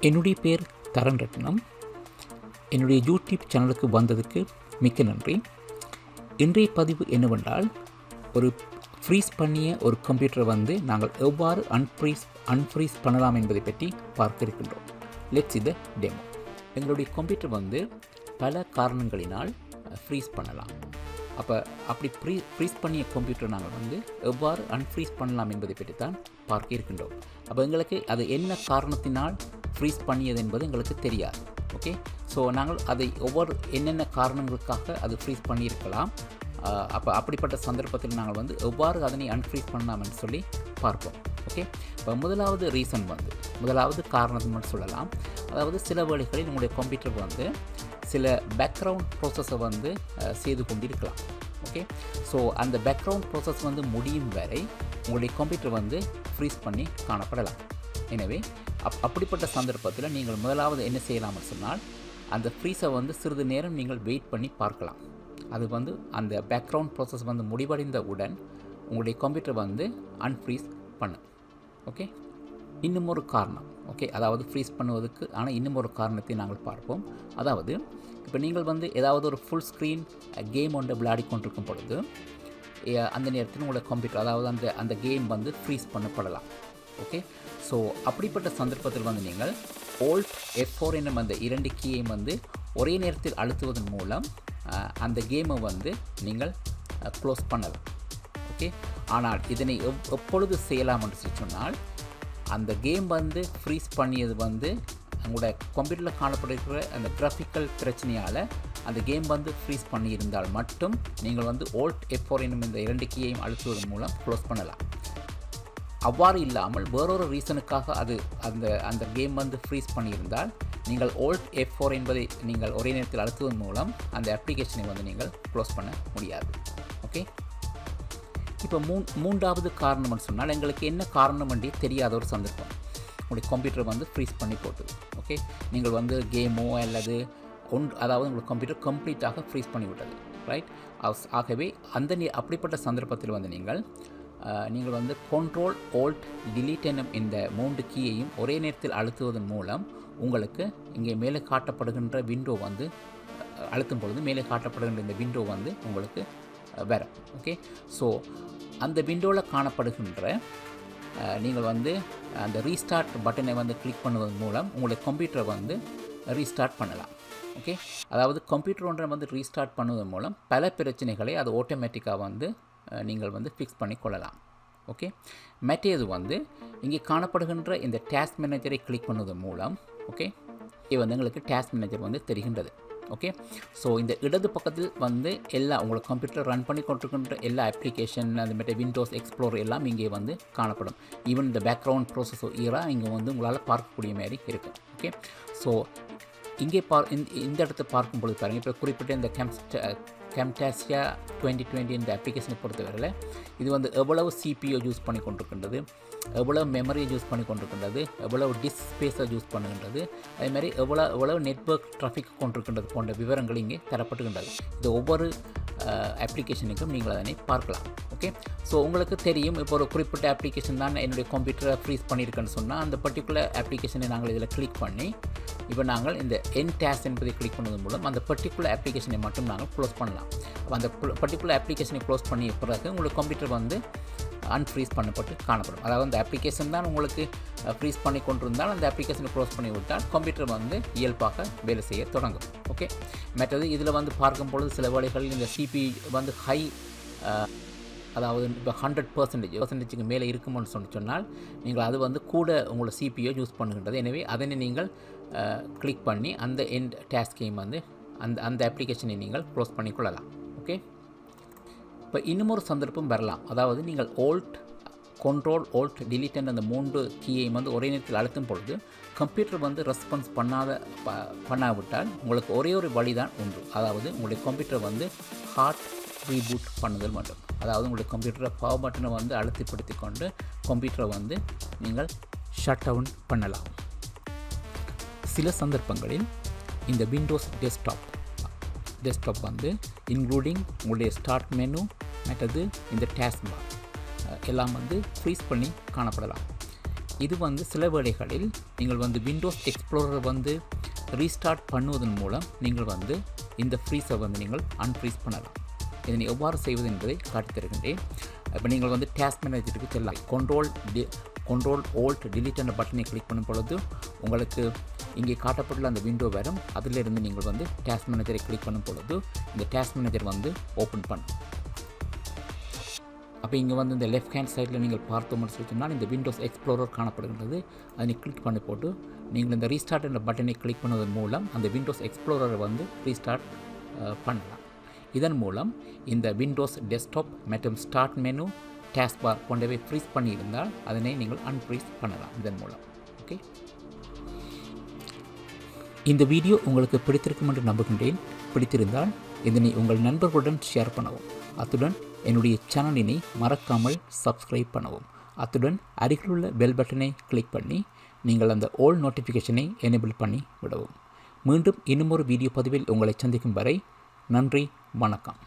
என்னுடைய பேர் தரன் ரத்னம். என்னுடைய யூடியூப் சேனலுக்கு வந்ததுக்கு மிக்க நன்றி. இன்றைய பதிவு என்னவென்றால், ஒரு ஃப்ரீஸ் பண்ணிய ஒரு கம்ப்யூட்டரை வந்து நாங்கள் எவ்வாறு அன்ஃப்ரீஸ் பண்ணலாம் என்பதை பற்றி பார்க்க இருக்கின்றோம். Let's see the demo. எங்களுடைய கம்ப்யூட்டர் வந்து பல காரணங்களினால் ஃப்ரீஸ் பண்ணலாம். அப்படி ஃப்ரீஸ் பண்ணிய கம்ப்யூட்டர் நாங்கள் வந்து எவ்வாறு அன்ஃப்ரீஸ் பண்ணலாம் என்பதை பற்றி தான் பார்க்க இருக்கின்றோம். அப்போ எங்களுக்கு அது என்ன காரணத்தினால் ஃப்ரீஸ் பண்ணியது என்பது எங்களுக்கு தெரியாது. ஓகே, ஸோ நாங்கள் அதை என்னென்ன காரணங்களுக்காக அது ஃப்ரீஸ் பண்ணியிருக்கலாம், அப்படிப்பட்ட சந்தர்ப்பத்தில் நாங்கள் வந்து எவ்வாறு அதனை அன்ஃப்ரீஸ் பண்ணலாம் என்று சொல்லி பார்ப்போம். ஓகே, இப்போ முதலாவது காரணம் சொல்லலாம். அதாவது சில வேளைகளில் உங்களுடைய கம்ப்யூட்டர் வந்து சில பேக்ரவுண்ட் ப்ராசஸை வந்து செய்து கொண்டிருக்கலாம். ஓகே, ஸோ அந்த பேக்ரவுண்ட் ப்ராசஸ் வந்து முடியும் வரை உங்களுடைய கம்ப்யூட்டர் வந்து ஃப்ரீஸ் பண்ணி காணப்படலாம். எனவே அப்படிப்பட்ட சந்தர்ப்பத்தில் நீங்கள் முதலாவது என்ன செய்யலாம்னு சொன்னால், அந்த ஃப்ரீஸை வந்து சிறிது நேரம் நீங்கள் வெயிட் பண்ணி பார்க்கலாம். அது வந்து அந்த பேக்ரவுண்ட் ப்ராசஸ் வந்து முடிவடைந்தவுடன் உங்களுடைய கம்ப்யூட்டர் வந்து அன்ஃப்ரீஸ் பண்ணு. ஓகே, இன்னும் ஒரு காரணம். ஓகே, அதாவது ஃப்ரீஸ் பண்ணுவதற்கு இன்னும் ஒரு காரணத்தை நாங்கள் பார்ப்போம். அதாவது இப்போ நீங்கள் வந்து ஏதாவது ஒரு ஃபுல் ஸ்க்ரீன் கேம் ஒன்று விளையாடி கொண்டிருக்கும் பொழுது அந்த நேரத்தில் உங்களோட கம்ப்யூட்டர், அதாவது அந்த கேம் வந்து ஃப்ரீஸ் பண்ணப்படலாம். ஓகே, ஸோ அப்படிப்பட்ட சந்தர்ப்பத்தில் வந்து நீங்கள் Alt F4 என்னும் அந்த 2 கீயை வந்து ஒரே நேரத்தில் அழுத்துவதன் மூலம் அந்த கேமை வந்து நீங்கள் க்ளோஸ் பண்ணலாம். ஓகே, ஆனால் இதனை எப்பொழுது செய்யலாம் என்று சொன்னால், அந்த கேம் வந்து ஃப்ரீஸ் பண்ணியது வந்து உங்களோட கம்ப்யூட்டரில் காணப்படுகிற அந்த கிராஃபிக்கல் பிரச்சனையால் அந்த கேம் வந்து ஃப்ரீஸ் பண்ணியிருந்தால் மட்டும் நீங்கள் வந்து Alt F4 என்னும் இந்த 2 கீயையும் அழுத்துவதன் மூலம் க்ளோஸ் பண்ணலாம். அவ்வாறு இல்லாமல் வேறொரு ரீசனுக்காக அந்த கேம் வந்து ஃப்ரீஸ் பண்ணியிருந்தால் நீங்கள் Alt F4 என்பதை நீங்கள் ஒரே நேரத்தில் அழுத்துவதன் மூலம் அந்த அப்ளிகேஷனை வந்து நீங்கள் க்ளோஸ் பண்ண முடியாது. ஓகே, இப்போ மூன்றாவது காரணம்னு சொன்னால், எங்களுக்கு என்ன காரணம் என்று தெரியாத ஒரு சந்தர்ப்பம். உங்களுடைய கம்ப்யூட்டர் வந்து ஃப்ரீஸ் பண்ணி போட்டுது. ஓகே, நீங்கள் வந்து கேமோ அல்லது அதாவது உங்கள் கம்ப்யூட்டர் கம்ப்ளீட்டாக ஃப்ரீஸ் பண்ணி விட்டது. ரைட், ஆகவே அப்படிப்பட்ட சந்தர்ப்பத்தில் வந்து நீங்கள் வந்து CTRL+ALT+DELETE என்னும் இந்த 3 கீயையும் ஒரே நேரத்தில் அழுத்துவதன் மூலம் உங்களுக்கு இங்கே மேலே காட்டப்படுகின்ற விண்டோ வந்து அழுத்தும் பொழுது மேலே காட்டப்படுகின்ற இந்த விண்டோ வந்து உங்களுக்கு வரும். ஓகே, ஸோ அந்த விண்டோவில் காணப்படுகின்ற நீங்கள் வந்து அந்த ரீஸ்டார்ட் பட்டனை வந்து கிளிக் பண்ணுவதன் மூலம் உங்களுடைய கம்ப்யூட்டரை வந்து ரீஸ்டார்ட் பண்ணலாம். ஓகே, அதாவது கம்ப்யூட்டர் ஒன்றை வந்து ரீஸ்டார்ட் பண்ணுவதன் மூலம் பல பிரச்சனைகளை அது ஆட்டோமேட்டிக்காக வந்து நீங்கள் வந்து ஃபிக்ஸ் பண்ணி கொள்ளலாம். ஓகே, மற்றது வந்து இங்கே காணப்படுகின்ற இந்த டாஸ்க் மேனேஜரை கிளிக் பண்ணுவதன் மூலம் ஓகே இது வந்து எங்களுக்கு டாஸ்க் மேனேஜர் வந்து தெரிகின்றது. ஓகே, ஸோ இந்த இடது பக்கத்தில் வந்து உங்களை கம்ப்யூட்டர் ரன் பண்ணி கொண்டிருக்கின்ற எல்லா அப்ளிகேஷன், அது மாதிரி விண்டோஸ் எக்ஸ்ப்ளோர் எல்லாம் இங்கே வந்து காணப்படும். ஈவன் இந்த பேக்ரவுண்ட் ப்ராசஸ் இங்கே வந்து உங்களால் பார்க்கக்கூடிய மாதிரி இருக்குது. ஓகே, ஸோ இங்கே இந்த இடத்தை பார்க்கும்பொழுது பாருங்கள், இப்போ குறிப்பிட்ட இந்த Camtasia 2020 இந்த அப்ளிகேஷனை பொறுத்தவரையில் இது வந்து எவ்வளவு CPU யூஸ் பண்ணி கொண்டிருக்கின்றது, எவ்வளவு மெமரியை யூஸ் பண்ணி கொண்டிருக்கின்றது, எவ்வளவு டிஸ்க் ஸ்பேஸை யூஸ் பண்ணுகின்றது, அதேமாதிரி எவ்வளவு நெட்வொர்க் ட்ராஃபிக் கொண்டிருக்கின்றது போன்ற விவரங்கள் இங்கே தரப்பட்டுகின்றது. இது ஒவ்வொரு அப்ளிகேஷனுக்கும் நீங்கள் அதனை பார்க்கலாம். ஓகே, ஸோ உங்களுக்கு தெரியும், இப்போ ஒரு குறிப்பிட்ட அப்ளிகேஷன் தான் என்னுடைய கம்ப்யூட்டரை ஃப்ரீஸ் பண்ணியிருக்கேன்னு சொன்னால் அந்த பர்டிகுலர் அப்ளிகேஷனை நாங்கள் இதில் கிளிக் பண்ணி இப்போ நாங்கள் இந்த என் டாஸ்க் என்பதை கிளிக் பண்ணுவதன் மூலம் அந்த பர்டிகுலர் அப்ளிகேஷனை மட்டும் நாங்கள் க்ளோஸ் பண்ணலாம். அந்த பர்டிகுலர் அப்ளிகேஷனை க்ளோஸ் பண்ணிய பிறகு உங்களுக்கு கம்ப்யூட்டர் வந்து அன்ஃப்ரீஸ் பண்ணப்பட்டு காணப்படும். அதாவது அந்த அப்ளிகேஷன் தான் உங்களுக்கு ஃப்ரீஸ் பண்ணி கொண்டிருந்தால் அந்த அப்ளிகேஷனை க்ளோஸ் பண்ணி விட்டால் கம்ப்யூட்டர் வந்து இயல்பாக வேலை செய்ய தொடங்கும். ஓகே, மற்றது இதில் வந்து பார்க்கும்பொழுது சில வேளைகளில் இந்த CPU வந்து ஹை, அதாவது இப்போ 100% மேலே இருக்கும்னு சொன்னால் நீங்கள் அது வந்து கூட உங்களோட CPU யூஸ் பண்ணுகின்றது. எனவே அதனை நீங்கள் கிளிக் பண்ணி அந்த எண்ட் டாஸ்கையும் வந்து அந்த அப்ளிகேஷனை நீங்கள் க்ளோஸ் பண்ணிக்கொள்ளலாம். ஓகே, இப்போ இன்னும் ஒரு சந்தர்ப்பம் வரலாம். அதாவது நீங்கள் CTRL+ALT+DELETE என்ற அந்த 3 கீயையும் வந்து ஒரே நேரத்தில் அழுத்தும் பொழுது கம்ப்யூட்டர் வந்து ரெஸ்பான்ஸ் பண்ணாவிட்டால் உங்களுக்கு ஒரே ஒரு வழி தான் உண்டு. அதாவது உங்களுடைய கம்ப்யூட்டர் வந்து ஹார்ட் ரீபூட் பண்ணுதல் மட்டும். அதாவது உங்களுடைய கம்ப்யூட்டரை பவர் பட்டனை வந்து அழுத்திப்படுத்தி கொண்டு கம்ப்யூட்டரை வந்து நீங்கள் ஷட் டவுன் பண்ணலாம். சில சந்தர்ப்பங்களில் இந்த விண்டோஸ் டெஸ்க்டாப் டெஸ்க்டாப் வந்து இன்க்ளூடிங் உங்களுடைய ஸ்டார்ட் மெனு மற்றது இந்த டாஸ்க் பார் எல்லாம் வந்து ஃப்ரீஸ் பண்ணி காணப்படலாம். இது வந்து சில வேளைகளில் நீங்கள் வந்து விண்டோஸ் எக்ஸ்ப்ளோரர் வந்து ரீஸ்டார்ட் பண்ணுவதன் மூலம் நீங்கள் வந்து இந்த ஃப்ரீஸை வந்து நீங்கள் அன்ஃப்ரீஸ் பண்ணலாம். இதனை எவ்வாறு செய்வது என்பதை காட்டித் தருகின்றேன். இப்போ நீங்கள் வந்து டாஸ்க் மேனேஜருக்கு செல்லலாம். CTRL+ALT+DELETE என்ற பட்டனை கிளிக் பண்ணும் பொழுது உங்களுக்கு இங்கே காட்டப்பட்டுள்ள அந்த விண்டோ வரும். அதிலிருந்து நீங்கள் வந்து டாஸ்க் மேனேஜரை கிளிக் பண்ணும் பொழுது இந்த டாஸ்க் மேனேஜர் வந்து ஓப்பன் பண்ணும். அப்போ இங்கே வந்து இந்த லெஃப்ட் ஹேண்ட் சைடில் நீங்கள் பார்த்தோம்னு சொன்னால் இந்த விண்டோஸ் எக்ஸ்ப்ளோரர் காணப்படுகின்றது. அதனை கிளிக் பண்ணி போட்டு நீங்கள் இந்த ரீஸ்டார்ட் என்ற பட்டனை கிளிக் பண்ணுவதன் மூலம் அந்த விண்டோஸ் எக்ஸ்ப்ளோரரை வந்து ரீஸ்டார்ட் பண்ணலாம். இதன் மூலம் இந்த விண்டோஸ் டெஸ்க்டாப் மற்றும் ஸ்டார்ட் மெனு டாஸ்க் பார் போன்றவை ஃப்ரீஸ் பண்ணியிருந்தால் அதனை நீங்கள் அன்ஃப்ரீஸ் பண்ணலாம் இதன் மூலம். ஓகே, இந்த வீடியோ உங்களுக்கு பிடித்திருக்கும் என்று நம்புகின்றேன். பிடித்திருந்தால் இதனை உங்கள் நண்பர்களுடன் ஷேர் பண்ணவும். அத்துடன் என்னுடைய சேனலினை மறக்காமல் சப்ஸ்கிரைப் பண்ணவும். அத்துடன் அருகிலுள்ள பெல் பட்டனை கிளிக் பண்ணி நீங்கள் அந்த ஆல் நோட்டிஃபிகேஷனை எனேபிள் பண்ணி விடவும். மீண்டும் இன்னும் ஒரு வீடியோ பதிவில் உங்களை சந்திக்கும் வரை நன்றி, வணக்கம்.